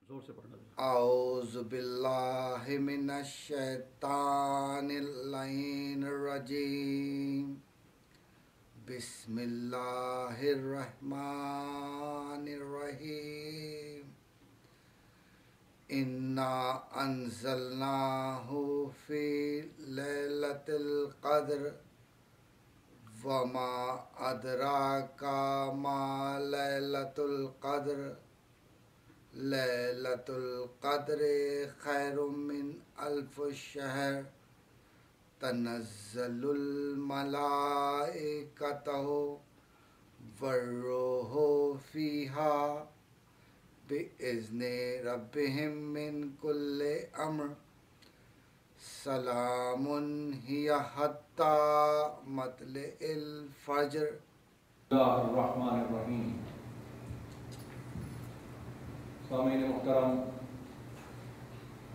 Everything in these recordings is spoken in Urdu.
زور سے پڑھنا. اعوذ باللہ من الشیطان اللعین الرجیم. بسم اللہ الرحمن الرحیم. انا انزلناہ فی لیلۃ القدر وما ادراک ما لیلۃ القدر. لیلۃ القدر خیر من الف الشہر. تنزل الملائکۃ والروح فیہا بإذن ربہم من کل امر. سلام ہی حتی مطلع الفجر. بسم اللہ الرحمن الرحیم. سامعین محترم،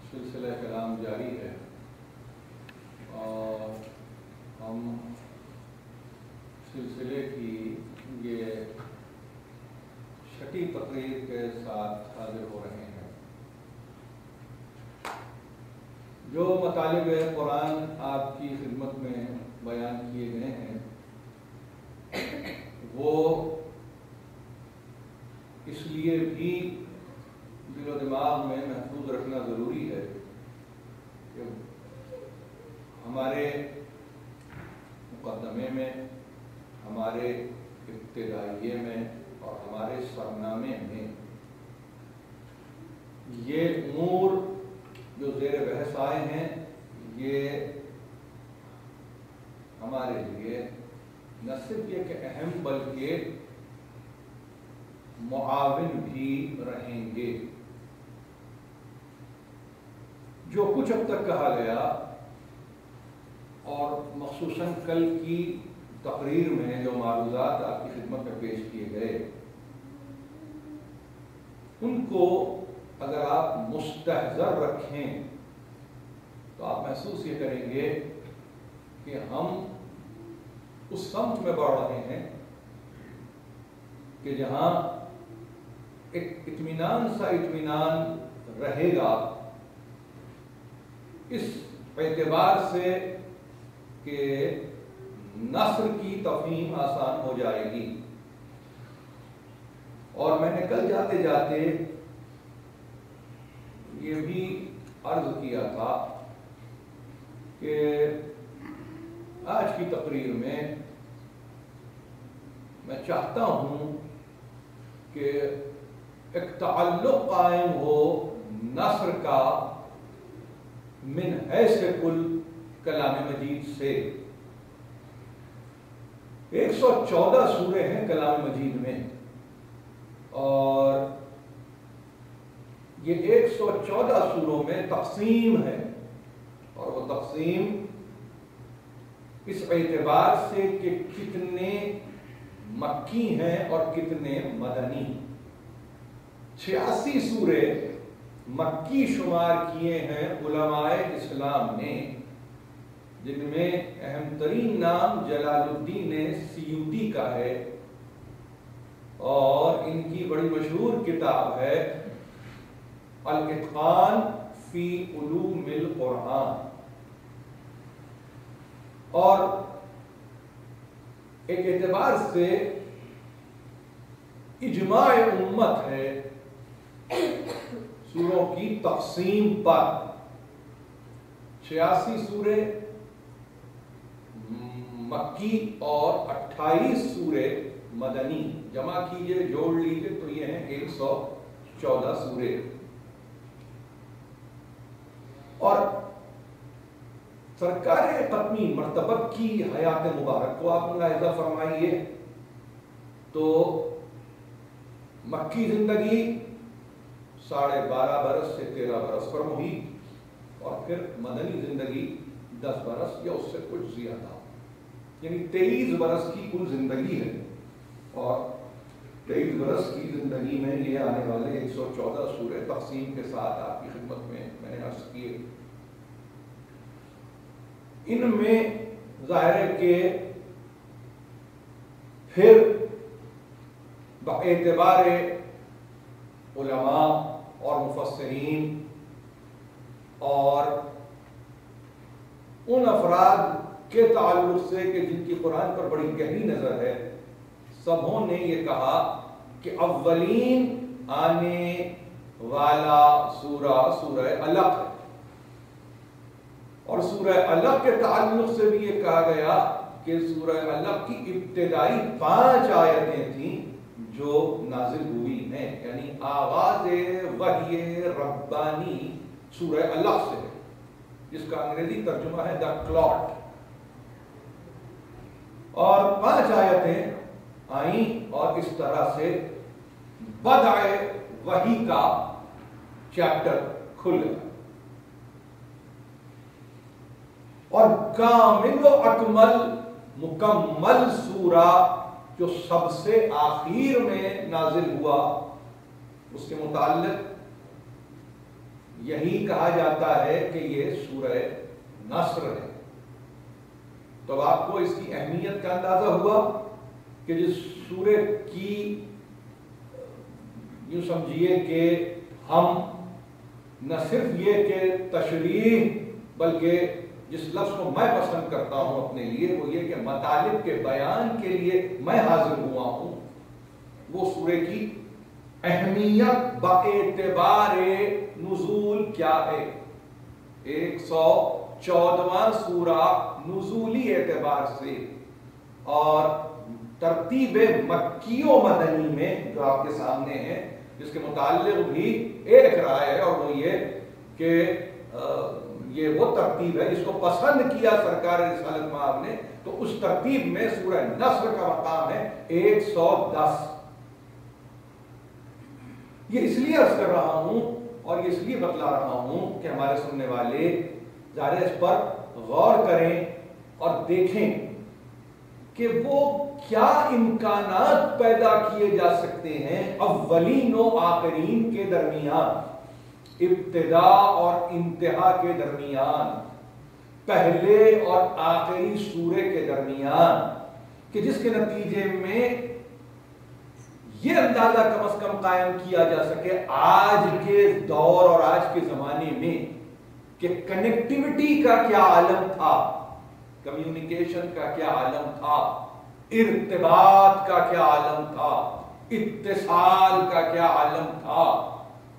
سلسلہ کلام جاری ہے اور ہم سلسلے کی یہ چھٹی تقریر کے ساتھ حاضر ہو رہے ہیں. جو مطالب قرآن آپ کی خدمت میں بیان کیے گئے ہیں وہ اس لیے بھی دل و دماغ میں محفوظ رکھنا ضروری ہے کہ ہمارے مقدمے میں، ہمارے ابتدائیے میں اور ہمارے سرنامے میں یہ امور جو زیر بحث آئے ہیں یہ ہمارے لیے نہ صرف یہ کہ اہم بلکہ معاون بھی رہیں گے. جو کچھ اب تک کہا گیا اور مخصوصاً کل کی تقریر میں جو معروضات آپ کی خدمت میں پیش کیے گئے ان کو اگر آپ مستحضر رکھیں تو آپ محسوس یہ کریں گے کہ ہم اس سمت میں بڑھ رہے ہیں کہ جہاں ایک اطمینان سا اطمینان رہے گا اس اعتبار سے کہ نصر کی تفہیم آسان ہو جائے گی. اور میں نے کل جاتے جاتے یہ بھی عرض کیا تھا کہ آج کی تقریر میں میں چاہتا ہوں کہ ایک تعلق قائم ہو نصر کا من حیث کل کلام مجید سے. 114 سورے ہیں کلام مجید میں اور یہ 114 سوروں میں تقسیم ہے اور وہ تقسیم اس اعتبار سے کہ کتنے مکی ہیں اور کتنے مدنی. 86 سورے مکی شمار کیے ہیں علماء اسلام نے جن میں اہم ترین نام جلال الدین سیوطی کا ہے اور ان کی بڑی مشہور کتاب ہے الاتقان فی علوم القرآن. اور ایک اعتبار سے اجماع امت ہے سوروں کی تقسیم پر. 86 سورے مکی اور 28 سورے مدنی. جمع کیجئے، جوڑ لیجئے تو یہ ہیں 114 سورے. اور سرکار قطمی مرتبہ کی حیات مبارک کو آپ ملاحظہ فرمائیے تو مکی زندگی 12.5 برس سے 13 برس پر محیط اور پھر مدنی زندگی 10 برس یا اس سے کچھ زیادہ، یعنی 23 برس کی کل زندگی ہے. اور 23 برس کی زندگی میں یہ آنے والے 114 سورے تقسیم کے ساتھ آپ کی خدمت میں نے عرض کیے. ان میں ظاہر ہے کہ پھر باعتبار علماء اور مفسرین اور ان افراد کے تعلق سے کہ جن کی قرآن پر بڑی گہری نظر ہے، سبوں نے یہ کہا کہ اولین آنے والا سورہ علق ہے، اور سورہ علق کے تعلق سے بھی یہ کہا گیا کہ سورہ علق کی ابتدائی 5 آیتیں تھیں جو نازل ہوئی ہیں، یعنی آغاز وحی ربانی سورہ علق سے ہے، جس کا انگریزی ترجمہ ہے دا کلاٹ، اور 5 آیتیں آئیں اور اس طرح سے بدء وحی کا چیپٹر کھل گیا، اور کامل و اکمل مکمل سورہ جو سب سے آخر میں نازل ہوا، اس کے متعلق یہی کہا جاتا ہے کہ یہ سورہ نصر ہے۔ تو آپ کو اس کی اہمیت کا اندازہ ہوا کہ جس سورہ کی یوں سمجھیے کہ ہم نہ صرف یہ کہ تشریح، بلکہ جس لفظ کو میں پسند کرتا ہوں اپنے لیے وہ یہ کہ مطالب کے بیان کے لیے میں حاضر ہوا ہوں، وہ سورہ کی اہمیت باعتبار نزول کیا ہے۔ 114واں سورہ نزولی اعتبار سے اور ترتیب مکی و مدنی میں جو آپ کے سامنے ہے، جس کے متعلق بھی ایک رائے ہے، اور وہ یہ کہ یہ وہ ترتیب ہے جس کو پسند کیا سرکار رسالت مآب نے، تو اس ترتیب میں سورہ نصر کا مقام ہے 110۔ یہ اس لیے عرض کر رہا ہوں اور یہ اس لیے بتلا رہا ہوں کہ ہمارے سننے والے ظاہر اس پر غور کریں اور دیکھیں کہ وہ کیا امکانات پیدا کیے جا سکتے ہیں اولین و آخرین کے درمیان، ابتدا اور انتہا کے درمیان، پہلے اور آخری سورے کے درمیان، کہ جس کے نتیجے میں یہ اندازہ کم از کم قائم کیا جا سکے آج کے دور اور آج کے زمانے میں کہ کنیکٹیوٹی کا کیا عالم تھا، کمیونیکیشن کا کیا عالم تھا، ارتباط کا کیا عالم تھا، اتصال کا کیا عالم تھا۔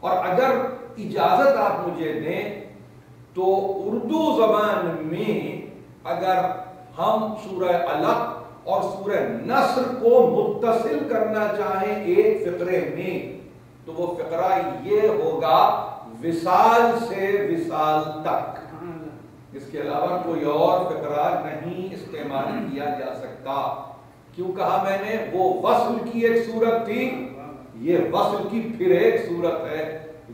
اور اگر اجازت آپ مجھے دیں تو اردو زبان میں اگر ہم سورہ علق اور سورہ نصر کو متصل کرنا چاہیں ایک فقرے میں، تو وہ فقرہ یہ ہوگا وصال سے وصال تک، اس کے علاوہ کوئی اور فقرہ نہیں استعمال کیا جا سکتا۔ کیوں کہا میں نے؟ وہ وصل کی ایک صورت تھی، یہ وصل کی پھر ایک صورت ہے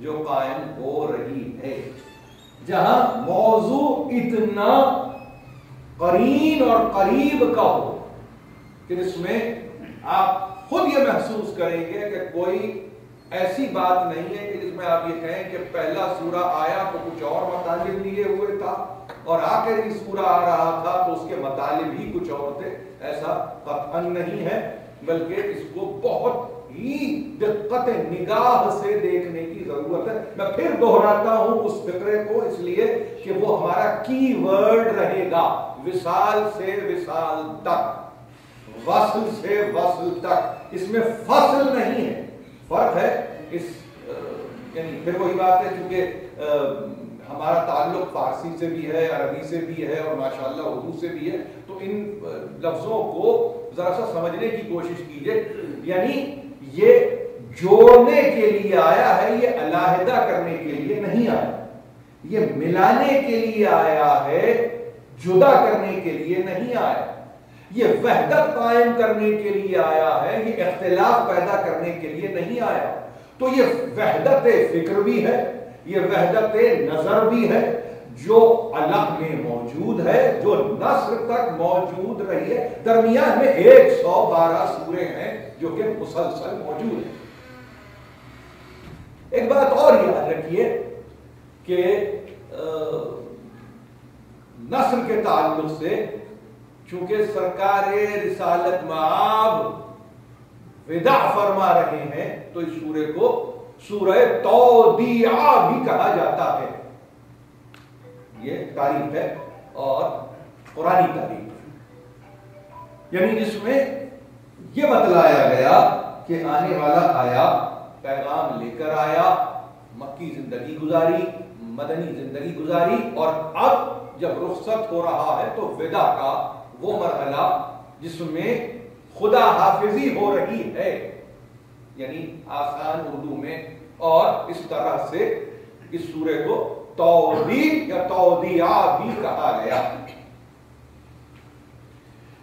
جو قائم ہو رہی ہے، جہاں موضوع اتنا قرین اور قریب کا ہو کہ جس میں آپ خود یہ محسوس کریں گے کہ کوئی ایسی بات نہیں ہے کہ جس میں آپ یہ کہیں کہ پہلا سورہ آیا تو کچھ اور مطالب لیے ہوئے تھا اور آخری سورہ آ رہا تھا تو اس کے مطالب ہی کچھ اور تھے۔ ایسا قطعاً نہیں ہے، بلکہ اس کو بہت ہی دقت نگاہ سے دیکھنے کی ضرورت ہے۔ میں پھر دہراتا ہوں اس فقرے کو اس لیے کہ وہ ہمارا کی ورڈ رہے گا، وصال سے وصال تک، وصل سے وصل تک، اس میں فصل نہیں ہے، فرق ہے۔ اس یعنی پھر وہی بات ہے، چونکہ ہمارا تعلق فارسی سے بھی ہے، عربی سے بھی ہے اور ماشاءاللہ اردو سے بھی ہے، تو ان لفظوں کو ذرا سا سمجھنے کی کوشش کیجئے۔ یعنی یہ جوڑنے کے لیے آیا ہے، یہ علیحدہ کرنے کے لیے نہیں آیا، یہ ملانے کے لیے آیا ہے، جدا کرنے کے لیے نہیں آیا، یہ وحدت قائم کرنے کے لیے آیا ہے، یہ اختلاف پیدا کرنے کے لیے نہیں آیا۔ تو یہ وحدت فکر بھی ہے، یہ وحدت نظر بھی ہے جو علق میں موجود ہے، جو نصر تک موجود رہی ہے۔ درمیان میں 112 سورے ہیں جو کہ مسلسل موجود ہیں۔ ایک بات اور یاد رکھیے کہ نصر کے تعلق سے چونکہ سرکار رسالت مآب وداع فرما رہے ہیں تو اس سورے کو سورہ تودیعہ بھی کہا جاتا ہے. یہ تعریف ہے اور قرآنی تعریف ہے، یعنی جس میں یہ بتلایا گیا کہ آنے والا آیا، پیغام لے کر آیا، مکی زندگی گزاری، مدنی زندگی گزاری، اور اب جب رخصت ہو رہا ہے تو ودا کا وہ مرحلہ جس میں خدا حافظی ہو رہی ہے، یعنی آسان اردو میں. اور اس طرح سے اس سورے کو تودیع یا تودیعہ بھی کہا گیا.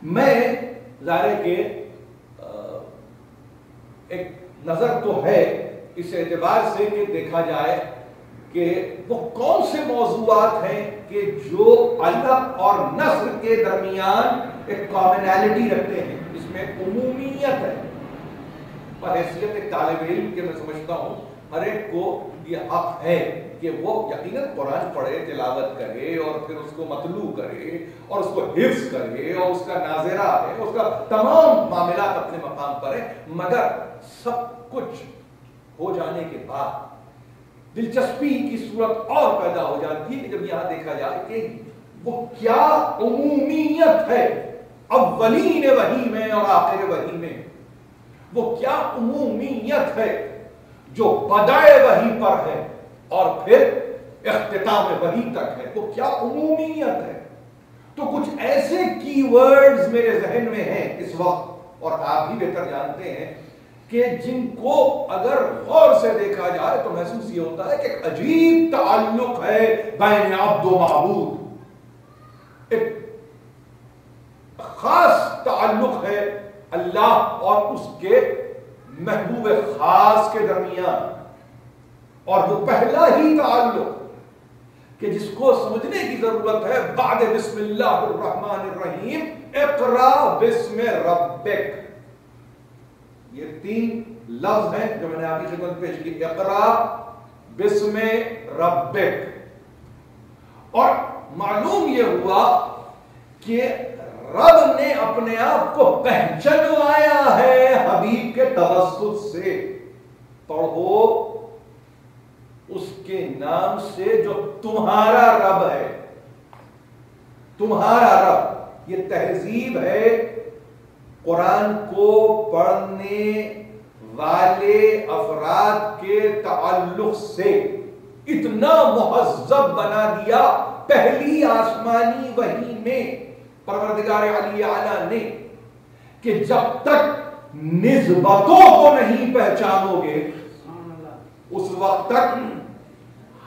میں ظاہر ہے کہ ایک نظر تو ہے اس اعتبار سے کہ دیکھا جائے کہ وہ کون سے موضوعات ہیں کہ جو علق اور نصر کے درمیان ایک کامنالٹی رکھتے ہیں، اس میں عمومیت ہے. اور حیثیت ایک طالب علم کے میں سمجھتا ہوں ہر ایک کو یہ حق ہے کہ وہ یقیناً قرآن پڑھے، تلاوت کرے اور پھر اس کو مطلوع کرے اور اس کو حفظ کرے اور اس کا ناظرہ ہے، اس کا تمام معاملات اپنے مقام پر ہے. مگر سب کچھ ہو جانے کے بعد دلچسپی کی صورت اور پیدا ہو جاتی ہے کہ جب یہاں دیکھا جائے کہ وہ کیا عمومیت ہے اولین وحی میں اور آخر وحی میں، وہ کیا عمومیت ہے جو بدائے وحی پر ہے اور پھر اختتام وحی تک ہے، وہ کیا عمومیت ہے. تو کچھ ایسے کی ورڈز میرے ذہن میں ہیں اس وقت، اور آپ بھی بہتر جانتے ہیں کہ جن کو اگر غور سے دیکھا جائے تو محسوس یہ ہوتا ہے کہ ایک عجیب تعلق ہے بین عبد و معبود، ایک خاص تعلق ہے اللہ اور اس کے محبوب خاص کے درمیان. اور وہ پہلا ہی تعلق کہ جس کو سمجھنے کی ضرورت ہے بعد بسم اللہ الرحمن الرحیم اقرا بسم ربک. یہ 3 لفظ ہیں جو میں نے آپ کی خدمت پیش کی، اقرا بسم ربک. اور معلوم یہ ہوا کہ رب نے اپنے آپ کو پہچانوایا ہے حبیب کے توسط سے. پڑھو اس کے نام سے جو تمہارا رب ہے، تمہارا رب. یہ تہذیب ہے قرآن کو پڑھنے والے افراد کے تعلق سے. اتنا مہذب بنا دیا پہلی آسمانی وحی میں پروردگار علی اعلیٰ نے کہ جب تک نسبتوں کو نہیں پہچانو گے اس وقت تک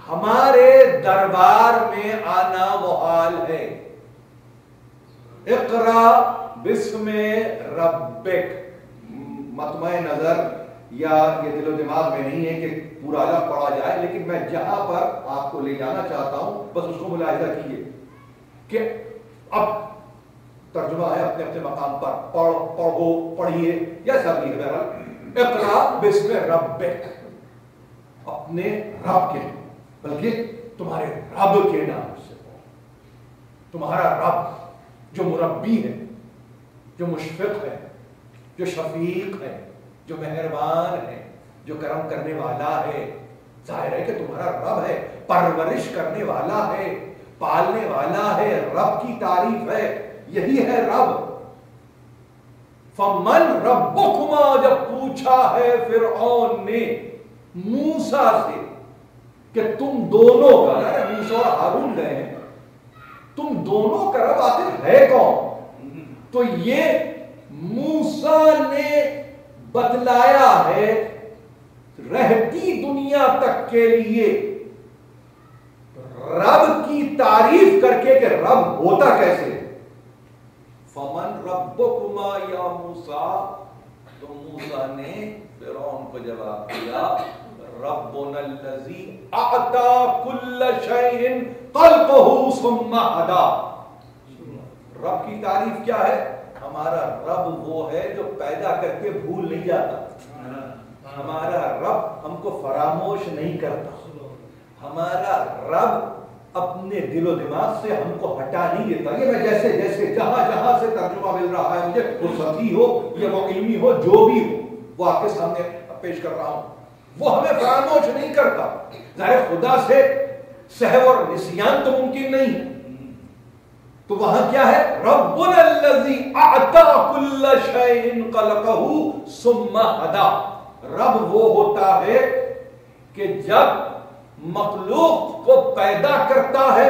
ہمارے دربار میں آنا محال ہے. اقرا بسم ربک مطمع نظر یا یہ دل و دماغ میں نہیں ہے کہ پورا الگ پڑھا جائے، لیکن میں جہاں پر آپ کو لے جانا چاہتا ہوں بس اس کو ملاحظہ کیجیے کہ اب ترجمہ ہے اپنے اپنے مقام پر، پڑھو پڑھیے جیسا بھی ہے. اقرا بسم ربک، اپنے رب کے، بلکہ تمہارے رب کے نام سے پڑھو. تمہارا رب جو مربی ہے، جو مشفق ہے، جو شفیق ہے، جو مہربان ہے، جو کرم کرنے والا ہے. ظاہر ہے کہ تمہارا رب ہے، پرورش کرنے والا ہے، پالنے والا ہے. رب کی تعریف ہے، یہی ہے رب. فمن ربکما جب پوچھا ہے فرعون نے موسیٰ سے کہ تم دونوں کا، موسیٰ اور ہارون گئے ہیں، تم دونوں کا رب آخر ہے کون؟ تو یہ موسیٰ نے بتلایا ہے رہتی دنیا تک کے لیے رب کی تعریف کر کے کہ رب ہوتا کیسے. فمن ربکما یا موسیٰ، تو موسیٰ نے فرعون کو جواب دیا ربنا الذی اعطى كل شیء خلقه ثم هدى. رب کی تعریف کیا ہے؟ ہمارا رب وہ ہے جو پیدا کر کے بھول نہیں جاتا. ہمارا رب ہم کو فراموش نہیں کرتا. ہمارا رب اپنے دل و دماغ سے ہم کو ہٹا نہیں دیتا. یہ میں جیسے جیسے جہاں جہاں سے ترجمہ مل رہا ہے مجھے، وہ سطحی ہو یا وہ علمی ہو، جو بھی ہو وہ آپ کے سامنے پیش کر رہا ہوں. وہ ہمیں فراموش نہیں کرتا. ظاہر خدا سے سہو اور نسیان تو ممکن نہیں ہے. تو وہاں کیا ہے؟ ربنا الذی اعطى كل شیء خلقہ ثم ہدی. رب وہ ہوتا ہے کہ جب مخلوق کو پیدا کرتا ہے،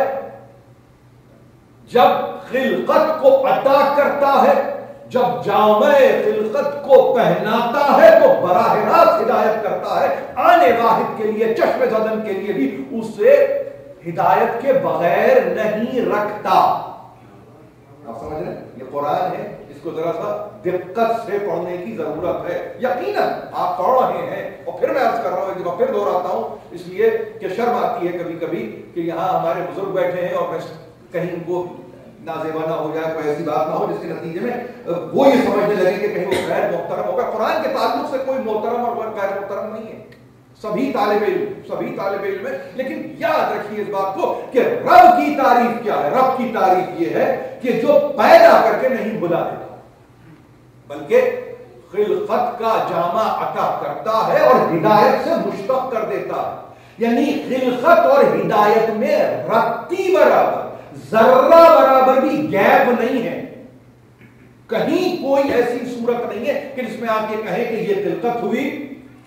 جب خلقت کو عطا کرتا ہے، جب جامع خلقت کو پہناتا ہے تو براہ راست ہدایت کرتا ہے. آنے واحد کے لیے، چشم زدن کے لیے بھی اسے ہدایت کے بغیر نہیں رکھتا. آپ سمجھ رہے ہیں؟ یہ قرآن ہے، اس کو ذرا سا دقت سے پڑھنے کی ضرورت ہے. یقیناً آپ پڑھ رہے ہیں، اور پھر میں عرض کر رہا ہوں، ایک پھر دہراتا ہوں اس لیے کہ شرم آتی ہے کبھی کبھی کہ یہاں ہمارے بزرگ بیٹھے ہیں اور میں کہیں وہ نازیبا نہ ہو جائے، کوئی ایسی بات نہ ہو جس کے نتیجے میں وہ یہ سمجھنے لگے کہ کہیں وہ غیر محترم ہوگا. قرآن کے تعلق سے کوئی محترم اور غیر محترم نہیں ہے. سبھی طالب علم ہے. لیکن یاد رکھیے اس بات کو کہ رب کی تعریف کیا ہے؟ رب کی تعریف یہ ہے کہ جو پیدا کر کے نہیں بلا دیتا بلکہ خلقت کا جامع عطا کرتا ہے اور ہدایت سے مشتق کر دیتا ہے. یعنی خلقت اور ہدایت میں رتی برابر، ذرہ برابر بھی گیپ نہیں ہے. کہیں کوئی ایسی صورت نہیں ہے کہ جس میں آپ یہ کہیں کہ یہ خلقت ہوئی،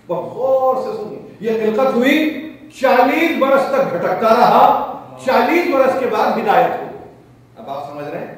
غور سے سنیے، یہ خلقت ہوئی 40 برس تک بھٹکتا رہا، 40 برس کے بعد ہدایت ہوئی. اب آپ سمجھ رہے ہیں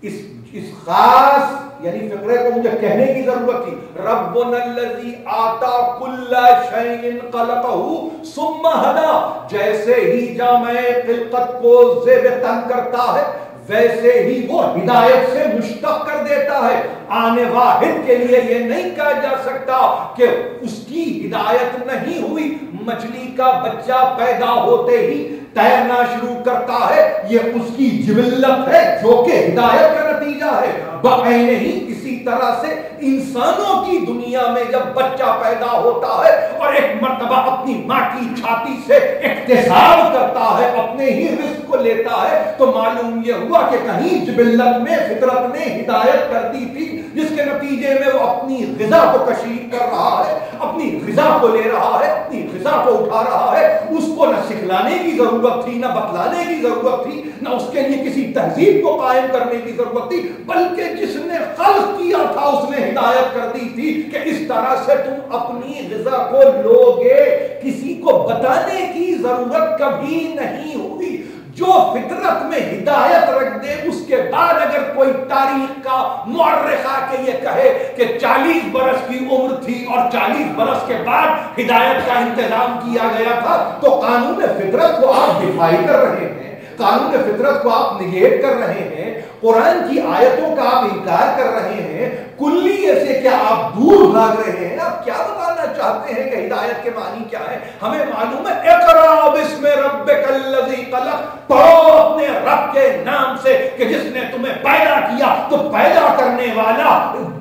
اس خاص یعنی فقرے کو مجھے کہنے کی ضرورت تھی. ربنا الذی آتا کل شیء خلقہ ثم ہدی. جیسے ہی جامع خلقت کو زیب تن کرتا ہے ویسے ہی وہ ہدایت سے مشتق کر دیتا ہے. آنے واحد کے لیے یہ نہیں کہا جا سکتا کہ اس کی ہدایت نہیں ہوئی. مچھلی کا بچہ پیدا ہوتے ہی تیرنا شروع کرتا ہے، یہ اس کی جبلت ہے جو کہ ہدایت کا نتیجہ ہے. بعین ہی اسی طرح سے انسانوں کی دنیا میں جب بچہ پیدا ہوتا ہے اور ایک مرتبہ اپنی ماں کی چھاتی سے اکتساب کرتا ہے، اپنے ہی رزق کو لیتا ہے، تو معلوم یہ ہوا کہ کہیں جبلت میں فطرت نے ہدایت کر دی تھی جس کے نتیجے میں وہ اپنی غذا کو کشید کر رہا ہے، اپنی غذا کو لے رہا ہے، اپنی غذا کو اٹھا رہا ہے. اس کو نہ سکھلانے کی ضرورت تھی، نہ بتلانے کی ضرورت تھی، نہ اس کے لیے کسی تہذیب کو قائم کرنے کی ضرورت تھی، بلکہ جس نے خلق کیا تھا اس نے ہدایت کر دی تھی کہ اس طرح سے تم اپنی غذا کو لوگے. کسی کو بتانے کی ضرورت کبھی نہیں ہوئی. جو فطرت میں ہدایت رکھ دے اس کے بعد اگر کوئی تاریخ کا مورخ آ کے یہ کہے کہ 40 برس کی عمر تھی اور 40 برس کے بعد ہدایت کا انتظام کیا گیا تھا، تو قانون فطرت کو آپ ڈیفائی کر رہے ہیں، قانون فطرت کو آپ نگیٹ کر رہے ہیں، قرآن کی آیتوں کا آپ انکار کر رہے ہیں، کلیے سے کیا آپ دور بھاگ رہے ہیں. آپ کیا بتانا چاہتے ہیں کہ ہدایت کے معنی کیا ہے؟ ہمیں معلوم ہے اقرا بسم ربک الذی خلق، پڑھو اپنے رب کے نام سے کہ جس نے تمہیں پیدا کیا. تو پیدا کرنے والا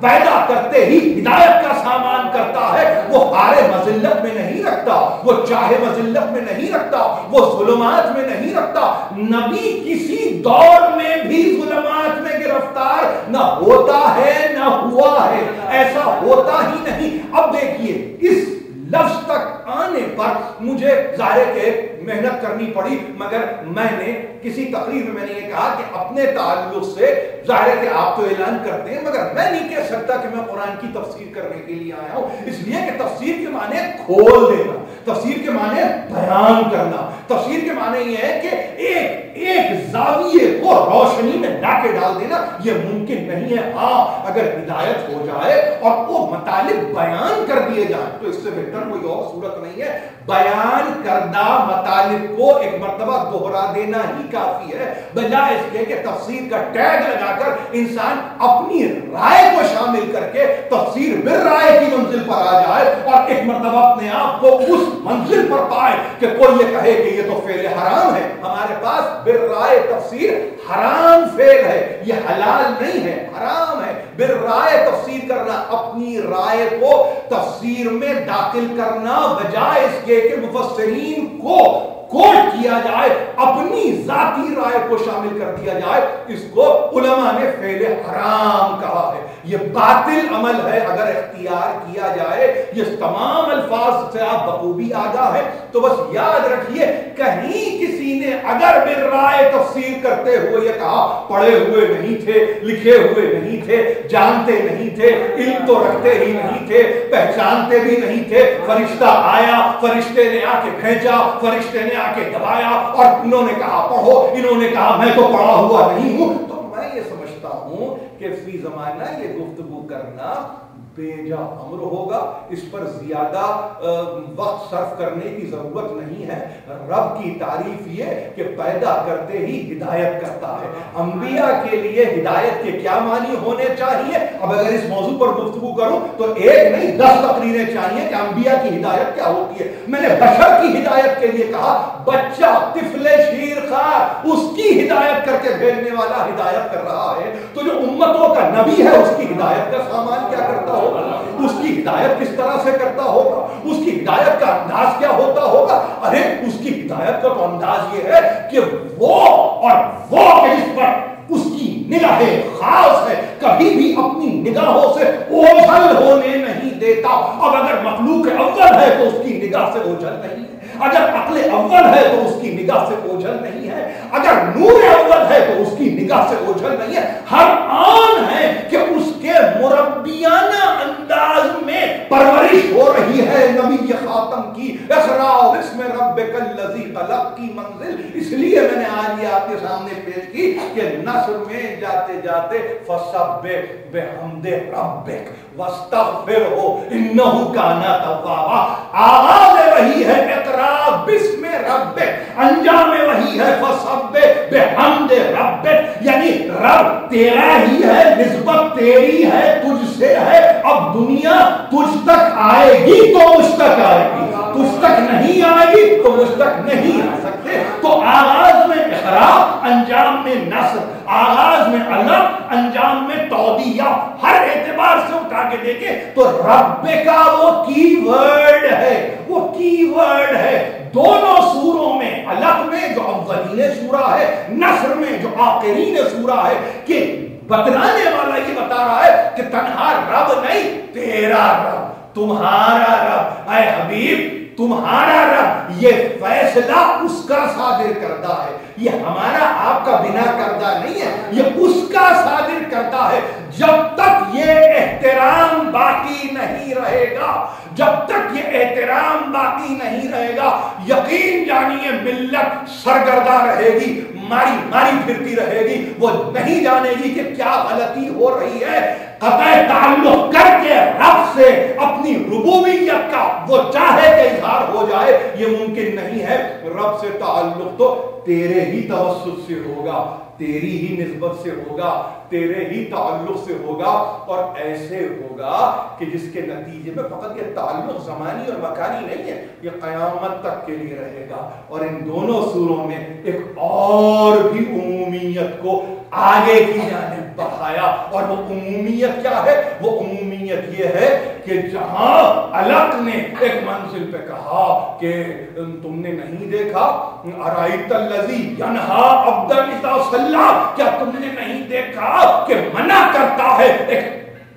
پیدا کرتے ہی ہدایت کا سامان کرتا ہے. وہ ہارے مذلت میں نہیں رکھتا، وہ چاہے مذلت میں نہیں رکھتا، وہ ظلمات میں نہیں رکھتا. نبی کسی دور میں بھی ظلمات میں گرفتار نہ ہوتا ہے نہ ہوا ہے، ایسا ہوتا ہی نہیں. اب دیکھیے اس لفظ تک آنے پر مجھے ظاہر کہ محنت کرنی پڑی، مگر میں نے کسی تقریر میں نے یہ کہا کہ اپنے تعلق سے ظاہر کہ آپ تو اعلان کرتے ہیں، مگر میں نہیں کہہ سکتا کہ میں قرآن کی تفسیر کرنے کے لیے آیا ہوں. اس لیے کہ تفسیر کے معنی کھول دینا، تفسیر کے معنی بیان کرنا، تفسیر کے معنی یہ ہے کہ ایک زاویے کو روشنی میں لا کے ڈال دینا. یہ ممکن نہیں ہے. ہاں اگر ہدایت ہو جائے اور وہ مطالب بیان کر دیے جائیں تو اس سے بہتر کوئی اور صورت نہیں ہے. بیان کردہ مطالب کو ایک مرتبہ دوہرا دینا ہی کافی ہے، بجائے اس کے کہ تفسیر کا ٹیگ لگا کر انسان اپنی رائے کو شامل کر کے تفسیر بالرائے کی منزل پر آ جائے اور ایک مرتبہ اپنے آپ کو اس منزل پر پائے کہ کوئی یہ کہے کہ یہ تو فعل حرام ہے. ہمارے پاس بالرائے تفسیر حرام فعل ہے، یہ حلال نہیں ہے، حرام ہے. بالرائے تفسیر کرنا، اپنی رائے کو تفسیر میں داخل کرنا، بجائے اس کے کہ مفسرین کو کوٹ کیا جائے, اپنی ذاتی رائے کو شامل کر دیا جائے, اس کو علماء نے فعل حرام کہا ہے. یہ باطل عمل ہے اگر اختیار کیا جائے. یہ تمام الفاظ سے آپ بخوبی آگاہ ہیں. تو بس یاد رکھیے, کہیں کسی نے اگر بالرائے تفسیر کرتے ہوئے یہ کہا, پڑھے ہوئے نہیں تھے, لکھے ہوئے نہیں تھے, جانتے نہیں تھے, علم تو رکھتے ہی نہیں تھے, پہچانتے بھی نہیں تھے, فرشتہ آیا, فرشتے نے آ کے کھینچا, فرشتے نے آ کے دبایا اور انہوں نے کہا پڑھو, انہوں نے کہا میں تو پڑھا ہوا نہیں ہوں, تو میں یہ سمجھتا ہوں کہ فی زمانہ یہ گفتگو کرنا بیجا امر ہوگا. اس پر زیادہ وقت صرف کرنے کی ضرورت نہیں ہے. رب کی تعریف یہ کہ پیدا کرتے ہی ہدایت کرتا ہے. انبیاء کے لیے ہدایت کے کیا معنی ہونے چاہیے؟ اب اگر اس موضوع پر گفتگو کروں تو ایک نہیں 10 تقریریں چاہیے کہ انبیاء کی ہدایت کیا ہوتی ہے. میں نے بشر کی ہدایت کے لیے کہا, بچہ طفل شیر خار, اس کی ہدایت کر کے بھیجنے والا ہدایت کر رہا ہے, تو جو امتوں کا نبی ہے اس کی ہدایت کا سامان کیا کرتا ہوگا, اس کی ہدایت کس طرح سے کرتا ہوگا, اس کی ہدایت کا انداز کیا ہوتا ہوگا. ارے اس کی ہدایت کا تو انداز یہ ہے کہ وہ جس پر اس کی نگاہ خاص ہے, کبھی بھی اپنی نگاہوں سے اوجھل ہونے نہیں دیتا. اب اگر مخلوق اول ہے تو اس کی نگاہ سے اوجھل نہیں ہے, اگر عقل اول ہے تو اس کی نگاہ سے اوجھل نہیں ہے, اگر نور اول ہے تو اس کی نگاہ سے اوجھل نہیں ہے. ہر آن ہے کہ اس کے مربیانہ انداز میں پرورش ہو رہی ہے نبی خاتم کی. اقرا بسم ربک الذی خلق کی منزل اس لیے میں نے آج یہ آپ کے سامنے پیش کی کہ نصر میں جاتے جاتے فسبح بحمد ربک واستغفرہ انہ کان توابا. آغاز وہی ہے اقرا بسم ربک, انجام وہی ہے فسبح بحمد ربک, یعنی رب تیرا ہی ہے, نسبت تیری ہے, تجھ سے ہے. اب دنیا تجھ تک آئے گی تو مجھ تک آئے گی, تجھ تک نہیں آئے گی تو مجھ تک نہیں آ سکتے. تو آغاز میں اقرا, انجام میں نصر, آغاز میں علم, انجام میں توضیح. ہر اعتبار سے اٹھا کے دیکھیں تو رب کا وہ کی ورڈ ہے, وہ کی ورڈ ہے دونوں سوروں میں. علق میں جو اولین سورہ ہے, نصر میں جو آخرین سورہ ہے, کہ بتلانے والا یہ بتا رہا ہے کہ تنہا رب نہیں, تیرا رب, تمہارا رب. اے حبیب تمہارا رب, یہ فیصلہ اس کا صادر کردہ ہے, یہ ہمارا آپ کا بنا کردہ نہیں ہے, یہ اس کا صادر کرتا ہے. جب تک یہ احترام باقی نہیں رہے گا, جب تک یہ احترام باقی نہیں رہے گا, یقین جانیے ملت سرگردہ رہے گی, ماری پھرتی رہے گی. وہ نہیں جانے گی کہ کیا غلطی ہو رہی ہے. قطع تعلق کر کے رب سے اپنی ربوبیت کا وہ چاہے کہ اظہار ہو جائے, یہ ممکن نہیں ہے. رب سے تعلق تو تیرے ہی توسط سے ہوگا, تیری ہی نسبت سے ہوگا, تیرے ہی تعلق سے ہوگا, اور ایسے ہوگا کہ جس کے نتیجے میں فقط یہ تعلق زمانی اور مکانی نہیں ہے, یہ قیامت تک کے لیے رہے گا. اور ان دونوں سوروں میں ایک اور بھی عمومیت کو آگے کی جانب بڑھایا, اور وہ عمومیت کیا ہے؟ وہ عمومیت یہ ہے کہ جہاں علق نے ایک منزل پہ کہا کہ تم نے نہیں دیکھا, ارائیت الذی ینہا عبدا اذا صلی, کیا تم نے نہیں دیکھا کہ منع کرتا ہے ایک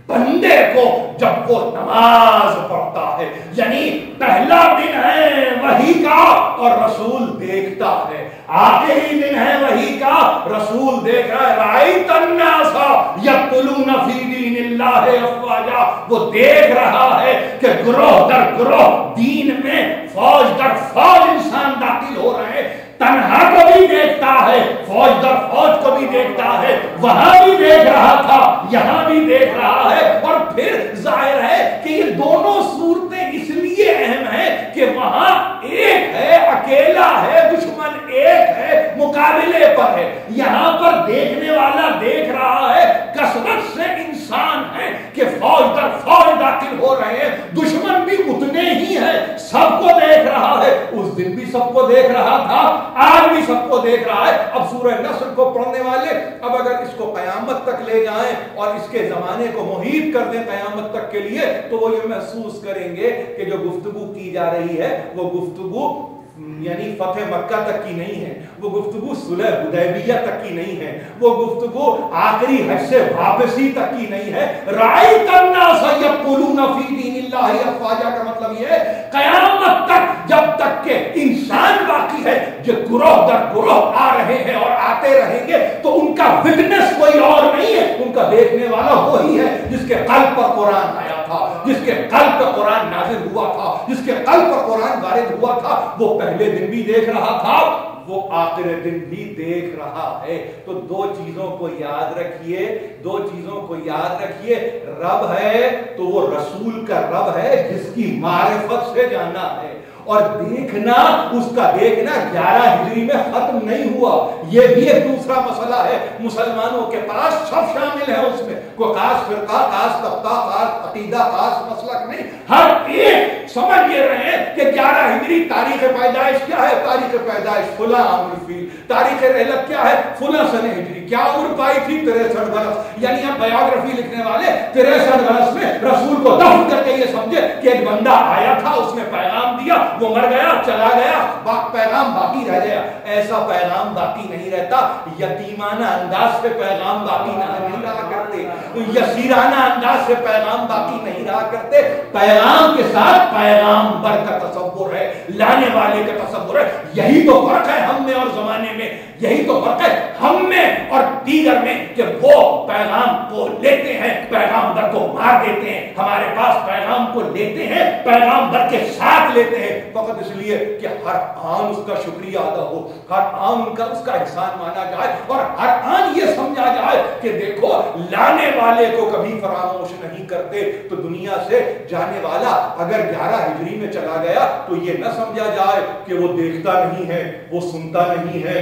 بندے کو جب وہ نماز پڑھتا ہے. یعنی پہلا دن ہے وحی کا اور رسول دیکھتا ہے, آخری دن ہے وحی کا, رسول دیکھ رہا ہے. رأیت الناس یدخلون فی دین اللہ افواجا, وہ دیکھ رہا ہے کہ گروہ در گروہ دین میں فوج در فوج انسان داخل ہو رہے ہیں. تنہا کو بھی دیکھتا ہے, فوج در فوج کو بھی دیکھتا ہے, وہاں بھی دیکھ رہا تھا, یہاں بھی دیکھ رہا ہے. اور پھر ظاہر ہے کہ یہ دونوں صورتیں اس لیے اہم ہیں کہ وہاں ایک ہے, اکیلا ہے, دشمن ایک ہے, مقابلے پر ہے. یہاں پر دیکھنے والا دیکھ رہا ہے, کثرت سے انسان ہے کہ فوج در فوج داخل ہو رہے ہیں, دشمن بھی اتنے ہی ہیں, سب کو دیکھ رہا ہے. اس دن بھی سب کو دیکھ رہا تھا, آج بھی سب کو دیکھ رہا ہے. اب سورہ نصر کو پڑھنے والے اب اگر اس کو قیامت تک لے جائیں اور اس کے زمانے کو محیط کر دیں قیامت تک کے لیے, تو وہ یہ محسوس کریں گے کہ جو گفتگو کی جا رہی ہے وہ گفتگو یعنی فتح مکہ تک کی نہیں ہے، وہ گفتگو صلح حدیبیہ تک کی نہیں ہے، وہ گفتگو آخری حج سے واپسی تک کی نہیں ہے۔ رأیت الناس یدخلون فی دین اللہ افواجا کا مطلب یہ ہے قیامت تک جب تک کہ انسان باقی ہے جو گروہ در گروہ آ رہے ہیں اور آتے رہیں گے تو ان کا وٹنس کوئی اور نہیں ہے، ان کا دیکھنے والا وہی ہے جس کے قلب پر قرآن آیا تھا، جس کے قلب پر قرآن نازل ہوا تھا، جس کے قلب پر قرآن وارد ہوا تھا۔ وہ پہلے دن بھی دیکھ رہا تھا، وہ آخر دن بھی دیکھ رہا ہے۔ تو دو چیزوں کو یاد رکھیے، دو چیزوں کو یاد رکھیے، رب ہے تو وہ رسول کا رب ہے جس کی معرفت سے جانا ہے، اور دیکھنا، اس کا دیکھنا 11 ہجری میں ختم نہیں ہوا۔ یہ بھی ایک دوسرا مسئلہ ہے، مسلمانوں کے پاس سب شامل ہے اس میں، کوئی خاص فرقہ، خاص طبقہ، خاص عقیدہ، خاص مسلک نہیں، ہر ایک سمجھ یہ رہے ہیں کہ 11 ہجری تاریخ پیدائش کیا ہے، تاریخ پیدائش فلاں عامر الفیل، تاریخ رحلت کیا ہے فلاں سنہ ہجری، کیا عمر پائی تھی 63 برس، یعنی ہم بایوگرافی لکھنے والے 63 برس میں رسول کو دفن کر کے یہ سمجھے کہ ایک بندہ آیا تھا، اس نے پیغام دیا، وہ مر گیا، چلا گیا، پیغام باقی رہ گیا۔ ایسا پیغام باقی نہیں رہتا، یتیمانہ انداز سے پیغام باقی نہیں رہا کرتے، یسیرانہ انداز سے پیغام باقی نہیں رہا کرتے، پیغام کے ساتھ پیغام بر کا تصور ہے، لانے والے کا تصور ہے۔ یہی تو فرق ہے ہم میں اور زمانے میں، یہی تو فرق ہے ہم میں اور دیگر میں کہ وہ پیغام کو لیتے ہیں، پیغام بر کو مار دیتے ہیں، ہمارے پاس پیغام کو لیتے ہیں، پیغام بر کے ساتھ لیتے ہیں، فقط اس لیے کہ ہر آن اس کا شکریہ ادا ہو، ہر آن اس کا احسان مانا جائے، اور ہر آن یہ سمجھا جائے کہ دیکھو لانے والے کو کبھی فراموش نہیں کرتے۔ تو دنیا سے جانے والا اگر 11 ہجری میں چلا گیا تو یہ نہ سمجھا جائے کہ وہ دیکھتا نہیں ہے، وہ سنتا نہیں ہے،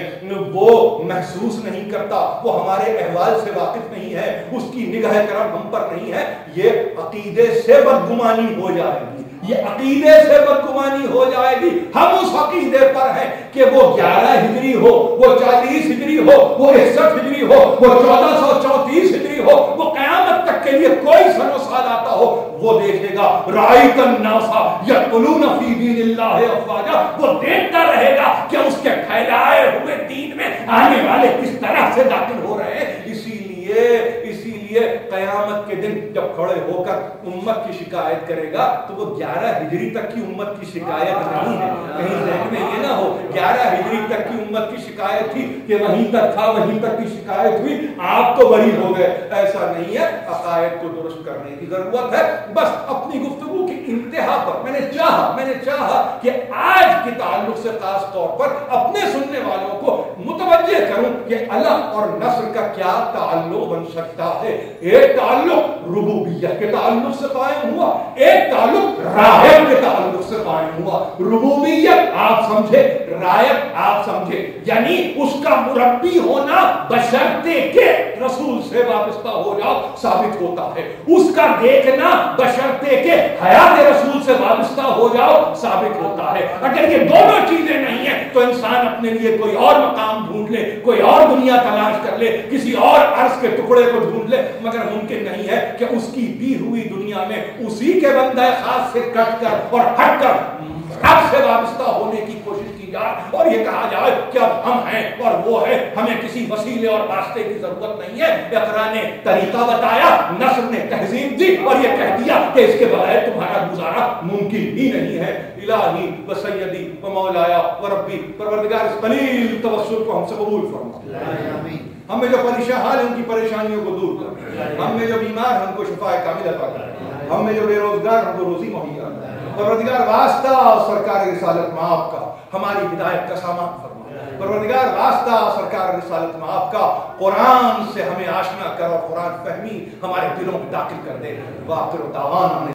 وہ محسوس نہیں کرتا، وہ ہمارے احوال سے واقف نہیں ہے، اس کی نگاہ کرم ہم پر نہیں ہے۔ یہ عقیدے سے بدگمانی ہو جائے گی، یہ عقیدے سے بدگمانی ہو جائے گی۔ ہم اس عقیدے پر ہیں کہ وہ 11 ہجری ہو، وہ 40 ہجری ہو، وہ 61 ہجری ہو، وہ 1434 ہجری ہو، وہ قیامت تک کے لیے کوئی سن و سال آتا ہو، وہ دیکھے گا رأیت الناس یدخلون فی دین اللہ افواجا، وہ دیکھتا رہے گا کہ اس کے پھیلائے ہوئے دین میں آنے والے کس طرح سے داخل ہو رہے ہیں۔ اسی لیے قیامت کے دن جب کھڑے ہو کر امت کی شکایت کرے گا تو وہ 11 ہجری تک کی امت کی شکایت نہیں ہے، کہیں ذہن میں یہ نہ ہو 11 ہجری تک کی امت کی شکایت تھی کہ وہیں تک تھا، وہیں تک کی شکایت ہوئی، آپ تو بری ہو گئے، ایسا نہیں ہے۔ عقائد کو درست کرنے کی ضرورت ہے۔ بس اپنی گفتگو کی انتہا پر میں نے چاہا کہ آج کے تعلق سے خاص طور پر اپنے سننے والوں کو متوجہ کروں کہ اللہ اور نصر کا کیا تعلق بن سکتا ہے۔ ایک تعلق ربوبیت کے تعلق سے قائم ہوا، ایک تعلق راہب کے تعلق سے قائم ہوا۔ ربوبیت آپ سمجھے، رایت آپ سمجھے، یعنی اس کا مربی ہونا بشرطے کہ رسول سے وابستہ ہو جاؤ ثابت ہوتا ہے، اس کا دیکھنا بشرطے کہ حیات رسول سے وابستہ ہو جاؤ ثابت ہوتا ہے۔ اگر یہ دونوں چیزیں نہیں ہیں تو انسان اپنے لیے کوئی اور مقام ڈھونڈ لے، کوئی اور دنیا تلاش کر لے، کسی اور عرض کے ٹکڑے کو ڈھونڈ لے، مگر ممکن نہیں ہے کہ اس کی دی ہوئی دنیا میں اسی کے بندہ خاص سے کٹ کر اور ہٹ کر رب سے وابستہ ہونے کی کوشش کی جائے اور یہ کہا جائے کہ اب ہم ہیں اور وہ ہے، ہمیں کسی وسیلے اور واسطے کی ضرورت نہیں ہے۔ اقرا نے طریقہ بتایا، نصر نے تہذیب دی اور یہ کہہ دیا کہ اس کے بغیر تمہارا گزارا ممکن ہی نہیں ہے۔ الہی و سیدی و مولایا و ربی، پروردگار اس قلیل توسل کو ہم سے قبول فرما، ہم میں جو پریشان حال ہیں ان کی پریشانیوں کو دور کر، ہم میں جو بیمار ہیں ان کو شفا کامل عطا کر، ہم میں جو بے روزگار ان کو روزی مہیا کر۔ پروردگار واسطہ سرکار رسالت میں آپ کا ہماری ہدایت کا سامان فرما۔ پروردگار واسطہ سرکار رسالت میں آپ کا قرآن سے ہمیں آشنا کر اور قرآن فہمی ہمارے دلوں میں داخل کر دے۔ وآخر دعوانا